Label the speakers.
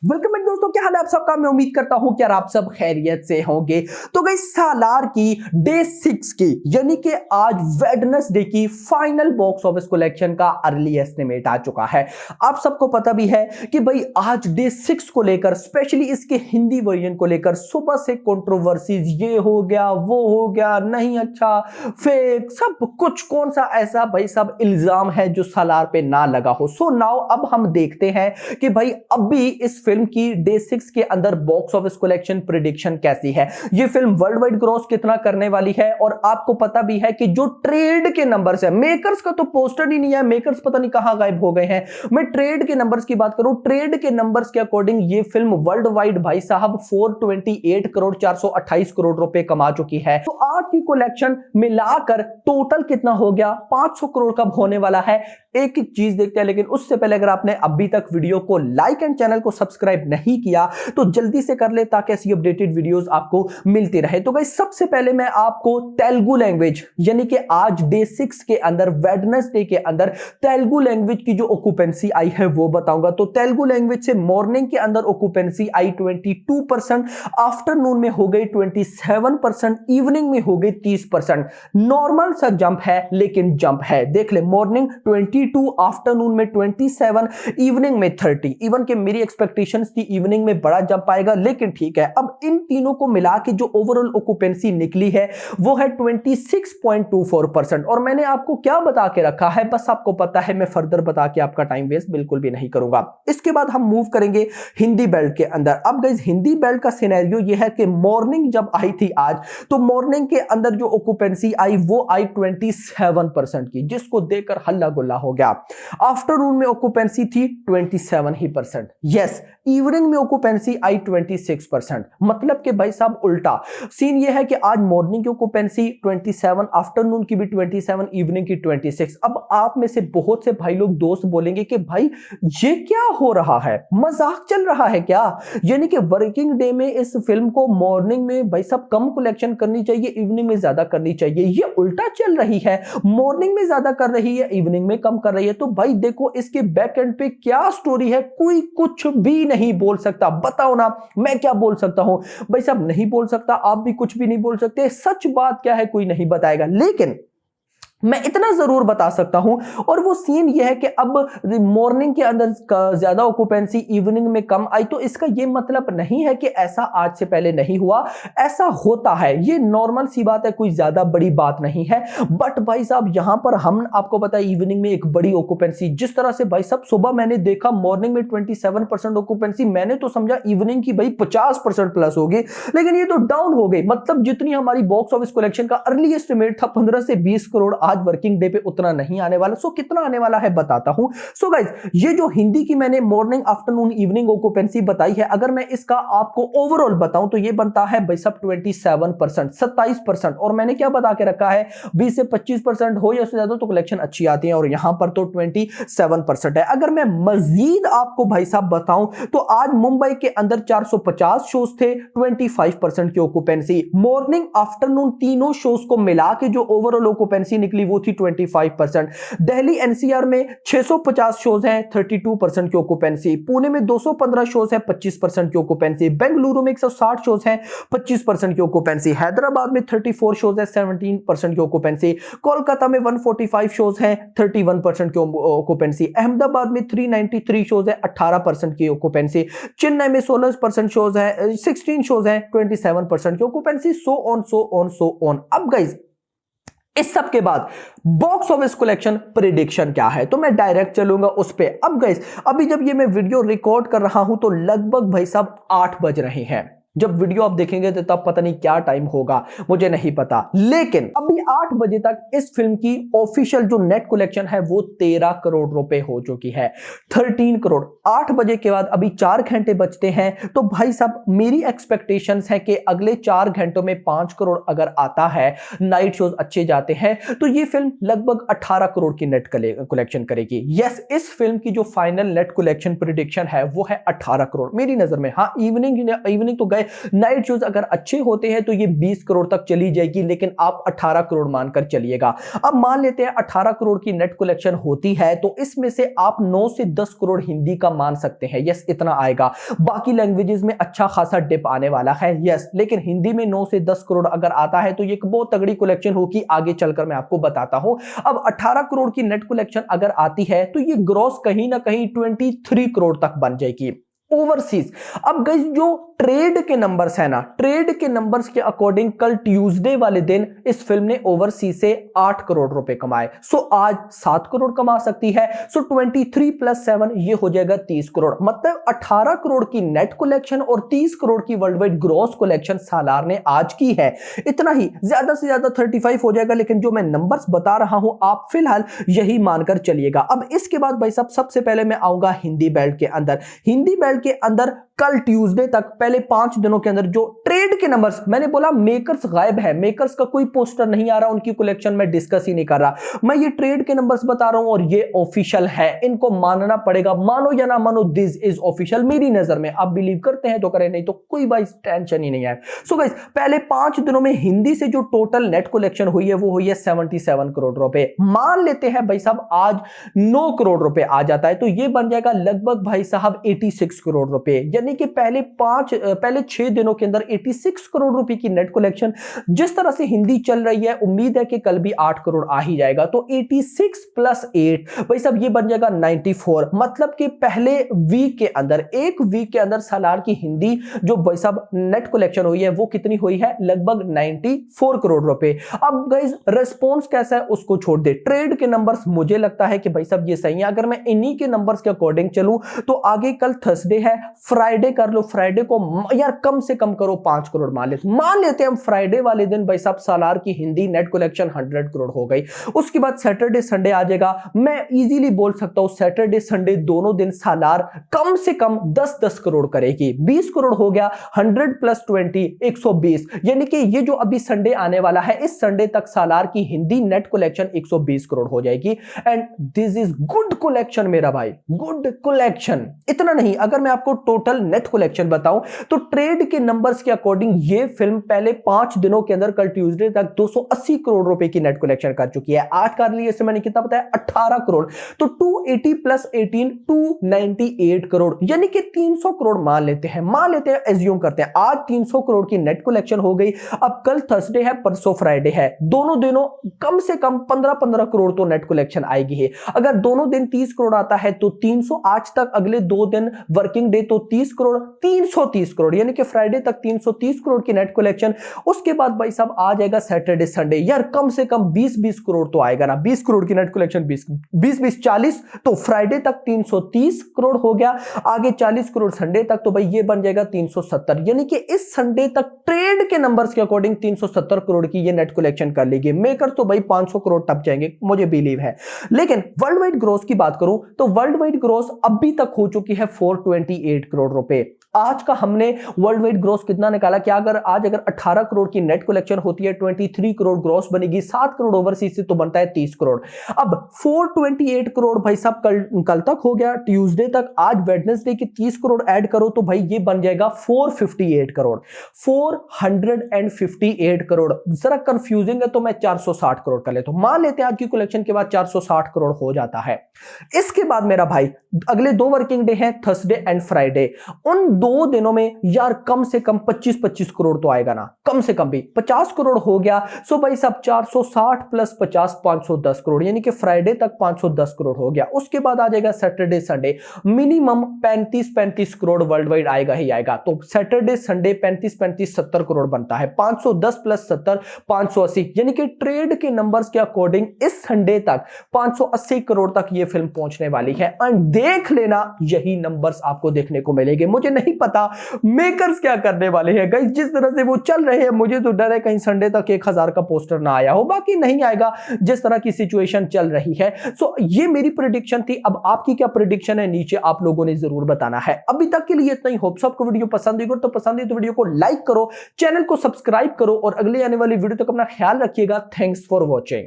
Speaker 1: Welcome back दोस्तों, क्या हाल है आप सबका। मैं उम्मीद करता हूं कि यार आप सब खैरियत से होंगे। तो गाइस सालार की डे 6 की यानी कि आज वेडनेसडे की फाइनल बॉक्स ऑफिस कलेक्शन का अर्ली एस्टिमेट आ चुका है। आप सबको पता भी है कि भाई आज डे 6 को लेकर स्पेशली इसके हिंदी वर्जन को लेकर सुबह से कंट्रोवर्सीज, ये हो गया वो हो गया, नहीं अच्छा फेक सब कुछ, कौन सा ऐसा भाई सब इल्जाम है जो सालार पे ना लगा हो। सो नाउ अब हम देखते हैं कि भाई अभी इस फिल्म की डे 6 के अंदर बॉक्स ऑफिस कलेक्शन प्रिडिक्शन कैसी है, ये फिल्म वर्ल्ड वाइड ग्रॉस कितना करने वाली है। और आपको पता भी है कि जो ट्रेड के नंबर्स है, मेकर्स का तो पोस्टर ही नहीं है, मेकर्स पता नहीं कहां गायब हो गए हैं। मैं ट्रेड के नंबर्स की बात करूं, ट्रेड के नंबर्स के अकॉर्डिंग ये फिल्म वर्ल्ड वाइड भाई साहब 428 करोड़ 428 करोड़ रुपए कमा चुकी है। तो आज की कलेक्शन मिलाकर टोटल कितना हो गया, 500 करोड़ का होने वाला है। एक एक चीज देखते हैं, लेकिन उससे पहले अगर आपने अभी तक वीडियो को लाइक एंड चैनल को सब्सक्राइब नहीं किया तो जल्दी से कर ले ताकि ऐसी अपडेटेड वीडियोस आपको मिलती रहे। तो गाइस सबसे पहले मैं आपको तेलुगु लैंग्वेज यानी कि आज डे 6 के अंदर वेडनेसडे के अंदर तेलुगु लैंग्वेज की जो ऑक्यूपेंसी आई है वो बताऊंगा। तो तेलुगु लैंग्वेज से मॉर्निंग के अंदर ऑक्यूपेंसी आई 22%, आफ्टरनून में हो गई 27%, इवनिंग में हो गई 30%। नॉर्मल सा जंप है लेकिन जंप है। देख ले, मॉर्निंग 22, आफ्टरनून में 27, इवनिंग में 30। इवन के मेरी एक्सपेक्टेशंस थी इवनिंग में बड़ा जंप आएगा, लेकिन ठीक है। अब इन तीनों को मिला के जो ओवरऑल ऑक्यूपेंसी निकली है वो है 26.24%। और मैंने आपको क्या बता के रखा है, बस आपको पता है, मैं फर्दर बता के आपका टाइम वेस्ट बिल्कुल भी नहीं करूंगा। इसके बाद हम मूव करेंगे हिंदी बेल्ट के अंदर। अब गाइस हिंदी बेल्ट का सिनेरियो ये है कि मॉर्निंग जब आई थी आज, तो मॉर्निंग के अंदर जो ऑक्यूपेंसी आई वो आई 27% की, जिसको देकर हल्ला गुल्ला हो गया। आफ्टरनून में ऑक्यूपेंसी थी 27 ही परसेंट। यस, इवनिंग में ऑक्यूपेंसी आई 26%। मतलब कि भाई साहब उल्टा सीन ये है कि आज मॉर्निंग की ऑक्यूपेंसी 27, आफ्टरनून की भी 27, इवनिंग की 26। अब आप में से बहुत से भाई लोग दोस्त बोलेंगे कि भाई ये क्या हो रहा है, मजाक चल रहा है क्या। यानी कि वर्किंग डे में इस फिल्म को मॉर्निंग में भाई साहब कम कलेक्शन करनी चाहिए, इवनिंग में ज्यादा करनी चाहिए। ये उल्टा चल रही है, मॉर्निंग में ज्यादा कर रही है, इवनिंग में कम कर रही है। तो भाई देखो इसके बैक एंड पे क्या स्टोरी है, कोई कुछ भी नहीं बोल सकता। बताओ ना, मैं क्या बोल सकता हूं भाई साहब, नहीं बोल सकता, आप भी कुछ भी नहीं बोल सकते। सच बात क्या है कोई नहीं बताएगा, लेकिन मैं इतना जरूर बता सकता हूं, और वो सीन ये है कि अब मॉर्निंग के अंदर ज्यादा ऑक्यूपेंसी, इवनिंग में कम आई। तो इसका ये मतलब नहीं है कि ऐसा आज से पहले नहीं हुआ, ऐसा होता है, ये नॉर्मल सी बात है, कोई ज्यादा बड़ी बात नहीं है। बट भाई साहब यहां पर हम आपको पता है इवनिंग में एक बड़ी ऑक्यूपेंसी, जिस तरह से भाई साहब सुबह मैंने देखा मॉर्निंग में 27% ऑक्यूपेंसी, मैंने तो समझा इवनिंग की भाई 50% प्लस होगी, लेकिन ये तो डाउन हो गई। मतलब जितनी हमारी बॉक्स ऑफिस कलेक्शन का अर्ली एस्टिमेट था 15 से 20 करोड़, आज वर्किंग डे पे उतना नहीं आने वाला। सो कितना आने वाला है बताता हूं। सो गाइस ये जो हिंदी की मैंने मॉर्निंग, आफ्टरनून, इवनिंग ऑक्यूपेंसी बताई है, अगर मैं इसका आपको ओवरऑल बताऊं तो ये बनता है भाई साहब 27%, 27%। और मैंने क्या बता के रखा है, 20 से 25% हो या उससे ज्यादा तो कलेक्शन अच्छी आती है, और यहां पर तो 27% है। अगर मैं मजीद आपको भाई साहब बताऊं तो आज मुंबई के अंदर 450 शोज थे, 25% की ऑक्यूपेंसी। मॉर्निंग, आफ्टरनून तीनों शोज को मिला के जो ओवरऑल ऑक्यूपेंसी निकली वो थी 25%। दिल्ली एनसीआर में 650 शोज हैं, 32% की ऑक्यूपेंसी। पुणे में 215 शोज हैं, 25% की ऑक्यूपेंसी। बेंगलुरु में 160 शोज हैं, 25% की ऑक्यूपेंसी। हैदराबाद में 34 शोज हैं, 17% की ऑक्यूपेंसी। कोलकाता में 145 शोज हैं, 31% की ऑक्यूपेंसी। अहमदाबाद में 393 शोज हैं, 18% की ऑक्यूपेंसी। चेन्नई में 16% शोज हैं, 16 शोज हैं, 27% की occupancy. So on so on so on. अब गाइस इस सब के बाद बॉक्स ऑफिस कलेक्शन प्रिडिक्शन क्या है, तो मैं डायरेक्ट चलूंगा उस पे। अब गाइस अभी जब ये मैं वीडियो रिकॉर्ड कर रहा हूं तो लगभग भाई साहब 8 बज रहे हैं। जब वीडियो आप देखेंगे तो तब पता नहीं क्या टाइम होगा, मुझे नहीं पता, लेकिन अभी 8 बजे तक इस फिल्म की ऑफिशियल जो नेट कलेक्शन है वो 13 करोड़ रुपए हो चुकी है, 13 करोड़। 8 बजे के बाद अभी 4 घंटे बचते हैं, तो भाई साहब मेरी एक्सपेक्टेशंस है कि अगले 4 घंटों में 5 करोड़ अगर आता है, नाइट शोज अच्छे जाते हैं, तो ये फिल्म लगभग 18 करोड़ की नेट कलेक्शन करेगी। यस, इस फिल्म की जो फाइनल नेट कलेक्शन प्रिडिक्शन है वो है 18 करोड़ मेरी नजर में। हाँ, इवनिंग तो गए नाइट शोज अगर अच्छे होते हैं तो ये 20 करोड़ तक चली जाएगी, लेकिन आप 18 करोड़ मानकर चलिएगा। अब मान लेते हैं 18 करोड़ की नेट कलेक्शन होती है तो इसमें से आप 9 से 10 करोड़ हिंदी का मान सकते हैं, यस इतना आएगा। बाकी लैंग्वेजेस में अच्छा खासा डिप आने वाला है, यस, लेकिन हिंदी में 9 से 10 करोड़ अगर आता है तो ये एक बहुत तगड़ी कलेक्शन होगी, आगे चलकर मैं आपको बताता हूं। अब 18 करोड़ की नेट कलेक्शन अगर आती है तो ये ग्रॉस कहीं ना कहीं 23 करोड़ तक बन जाएगी ओवरसीज। अब गाइस जो ट्रेड के नंबर्स है ना, ट्रेड के नंबर्स के अकॉर्डिंग कल ट्यूसडे वाले दिन इस फिल्म ने ओवरसीज से 8 करोड़ रुपए कमाए। सो आज 7 करोड़ कमा सकती है। सो 23 + 7 ये हो जाएगा 30 करोड़। मतलब 18 करोड़ की नेट कलेक्शन और 30 करोड़ की वर्ल्ड वाइड ग्रॉस कलेक्शन सालार ने आज की है। इतना ही, ज्यादा से ज्यादा 35 हो जाएगा, लेकिन जो मैं नंबर्स बता रहा हूं आप फिलहाल यही मानकर चलिएगा। अब इसके बाद भाई साहब सबसे पहले मैं आऊंगा हिंदी बेल्ट के अंदर। हिंदी बेल्ट के अंदर कल ट्यूसडे तक पहले 5 दिनों के अंदर जो ट्रेड के नंबर्स, मैंने बोला मेकर्स गायब है, मेकर्स का कोई पोस्टर नहीं आ रहा, उनकी कलेक्शन में डिस्कस ही नहीं कर रहा, मैं ये ट्रेड के नंबर्स बता रहा हूं और ये ऑफिशियल है, इनको मानना पड़ेगा, मानो या ना मानो दिस इज ऑफिशियल मेरी नजर में। आप बिलीव करते हैं तो करें, नहीं तो कोई भाई टेंशन ही नहीं है। सो गाइस पहले 5 दिनों में हिंदी से जो टोटल नेट कलेक्शन हुई है वो हुई है 77 करोड़ रुपए। मान लेते हैं भाई साहब आज 9 करोड़ रुपए आ जाता है तो ये बन जाएगा लगभग भाई साहब 86 करोड़ रुपए, यानी कि पहले 6 दिनों के अंदर 86 करोड़ रुपए की नेट कलेक्शन। जिस तरह से हिंदी चल रही है उम्मीद है कि कल भी 8 करोड़ आ ही जाएगा, तो 86 + 8 भाई साहब ये बन जाएगा 94। मतलब कि पहले वीक के अंदर, एक वीक के अंदर सालार की हिंदी जो भाई साहब नेट कलेक्शन हुई है वो कितनी हुई है, लगभग 94 करोड़ रुपए। अब गाइस रिस्पॉन्स कैसा है उसको छोड़ दे, ट्रेड के नंबर्स मुझे लगता है कि भाई साहब ये सही है। अगर मैं इन्हीं के नंबर्स के अकॉर्डिंग चलूं तो आगे कल थर्सडे है, फ्राइडे कर लो, फ्राइडे को यार कम से कम करो 5 करोड़ मान लेते हैं हम फ्राइडे वाले दिन भाई साहब सालार की हिंदी नेट कलेक्शन 100 करोड़ हो गई। उसके बाद सैटरडे संडे आ जाएगा, मैं इजीली बोल सकता हूं सैटरडे संडे दोनों दिन सालार कम से कम 10-10 करोड़ करेगी। 20 करोड़ हो गया, 100 + 20 120, यानी कि ये जो अभी संडे आने वाला है इस संडे तक सालार की हिंदी नेट कलेक्शन 120 करोड़ हो जाएगी। And this is good collection मेरा भाई, गुड कलेक्शन। इतना नहीं, अगर मैं आपको टोटल नेट कलेक्शन बताऊं तो ट्रेड के नंबर्स के अकॉर्डिंग ये फिल्म पहले 5 दिनों के अंदर कल ट्यूसडे तक 280 करोड़ रुपए की नेट कलेक्शन कर चुकी है। आज कर ली इससे मैंने कितना बताया, 18 करोड़, तो 280 + 18 298 करोड़, यानी कि 300 करोड़ मान लेते हैं एज्यूम करते हैं आज 300 करोड़ की नेट कलेक्शन हो गई। अब कल थर्सडे है, परसों फ्राइडे है, दोनों दिनों कम से कम 15-15 करोड़ तो नेट कलेक्शन आएगी है। अगर दोनों दिन 30 करोड़ आता है तो 300, आज तक अगले 2 दिन वर्किंग डे तो 30 करोड़, 330 करोड़, यानी कि फ्राइडे तक 330 करोड़ की नेट कलेक्शन। उसके बाद भाई साहब आ जाएगा सैटरडे संडे, यार कम से कम 20-20 करोड़ तो आएगा ना, 20 करोड़ की नेट कलेक्शन, 20-20 40, तो फ्राइडे तक 330 करोड़ हो गया, आगे 40 करोड़ संडे तक, तो भाई ये बन जाएगा 370, यानी कि इस संडे तक ट्रेड के नंबर्स के अकॉर्डिंग 370 करोड़ की ये नेट कलेक्शन कर लेगी। मेकर तो भाई 500 करोड़ टप जाएंगे, मुझे बिलीव है। लेकिन वर्ल्ड वाइड ग्रोथ की बात करूं तो वर्ल्ड वाइड ग्रोथ अभी तक हो चुकी है 428 करोड़ रुपए। आज का हमने वर्ल्ड वाइड ग्रोस कितना निकाला, क्या अगर 18 करोड़ की नेट कलेक्शन होती है 23 करोड़ ग्रोस बनेगी, 7 करोड़ ओवरसीज से तो बनता है 30 करोड़। अब 428 करोड़ भाई साहब कल तक हो गया, ट्यूसडे तक, आज वेडनेसडे की 30 करोड़ ऐड करो तो भाई ये बन जाएगा 458 करोड़, 458 करोड़। जरा कंफ्यूजिंग है तो मैं 460 करोड़ कर लेता हूं, मान लेते हैं आज की कलेक्शन के बाद 460 करोड़ हो जाता है। इसके बाद मेरा भाई अगले 2 वर्किंग डे हैं, थर्सडे एंड फ्राइडे, उन 2 दिनों में यार कम से कम 25-25 करोड़ तो आएगा ना, कम से कम भी 50 करोड़ हो गया। सो भाई साहब 460 + 50 510 करोड़, यानी कि फ्राइडे तक 510 करोड़ हो गया। उसके बाद आ जाएगा Saturday Sunday, minimum 35-35 crore world wide आएगा ही आएगा। तो सैटरडे संडे 35-35 70 करोड़ बनता है, 510 + 70 580, यानी कि ट्रेड के नंबर्स के अकॉर्डिंग इस संडे तक 580 करोड़ तक ये फिल्म पहुंचने वाली है। एंड देख लेना यही नंबर्स आपको देखने को मिलेंगे। मुझे नहीं पता मेकर्स क्या करने वाले हैं गाइस, जिस तरह से वो चल रहे हैं मुझे तो डर है कहीं संडे तक 1000 का पोस्टर ना आया हो, बाकी नहीं आएगा जिस तरह की सिचुएशन चल रही है। सो ये मेरी प्रेडिक्शन थी, अब आपकी क्या प्रेडिक्शन है नीचे आप लोगों ने जरूर बताना है। अभी तक के लिए इतना ही, होप सबको वीडियो पसंद आई, तो पसंद है तो वीडियो को लाइक करो, चैनल को सब्सक्राइब करो और अगले आने वाली वीडियो तक अपना ख्याल रखिएगा। Thanks for watching.